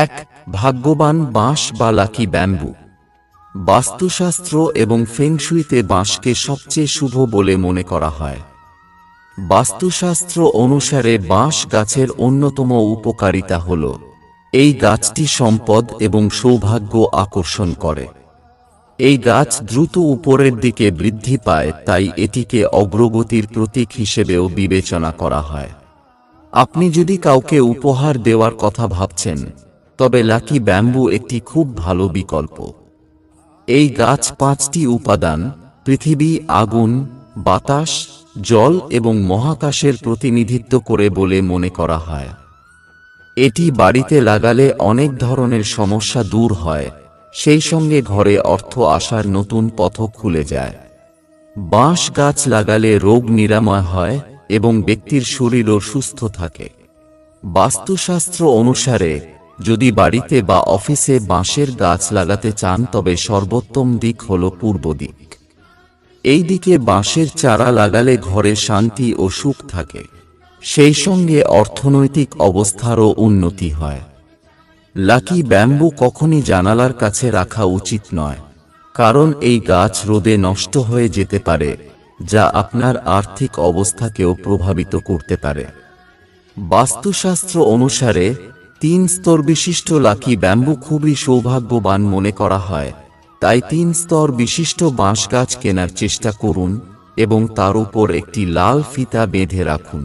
এক, ভাগ্যবান বাঁশ বা লাকি ব্যাম্বু। বাস্তুশাস্ত্র এবং ফেংশুইতে বাঁশকে সবচেয়ে শুভ বলে মনে করা হয়। বাস্তুশাস্ত্র অনুসারে বাঁশ গাছের অন্যতম উপকারিতা হল এই গাছটি সম্পদ এবং সৌভাগ্য আকর্ষণ করে। এই গাছ দ্রুত উপরের দিকে বৃদ্ধি পায়, তাই এটিকে অগ্রগতির প্রতীক হিসেবেও বিবেচনা করা হয়। আপনি যদি কাউকে উপহার দেওয়ার কথা ভাবছেন, তবে লাকি ব্যাম্বু একটি খুব ভালো বিকল্প। এই গাছ 5টি উপাদান পৃথিবী, আগুন, বাতাস, জল এবং মহাকাশের প্রতিনিধিত্ব করে বলে মনে করা হয়। এটি বাড়িতে লাগালে অনেক ধরনের সমস্যা দূর হয়, সেই সঙ্গে ঘরে অর্থ আসার নতুন পথও খুলে যায়। বাঁশ গাছ লাগালে রোগ নিরাময় হয় এবং ব্যক্তির শরীরও সুস্থ থাকে। বাস্তুশাস্ত্র অনুসারে যদি বাড়িতে বা অফিসে বাঁশের গাছ লাগাতে চান, তবে সর্বোত্তম দিক হল পূর্ব দিক। এই দিকে বাঁশের চারা লাগালে ঘরে শান্তি ও সুখ থাকে, সেই সঙ্গে অর্থনৈতিক অবস্থারও উন্নতি হয়। লাকি ব্যাম্বু কখনই জানালার কাছে রাখা উচিত নয়, কারণ এই গাছ রোদে নষ্ট হয়ে যেতে পারে, যা আপনার আর্থিক অবস্থাকেও প্রভাবিত করতে পারে। বাস্তুশাস্ত্র অনুসারে 3 স্তর বিশিষ্ট লাকি ব্যাম্বু খুবই সৌভাগ্যবান মনে করা হয়, তাই 3 স্তর বিশিষ্ট বাঁশ গাছ কেনার চেষ্টা করুন এবং তার উপর একটি লাল ফিতা বেঁধে রাখুন।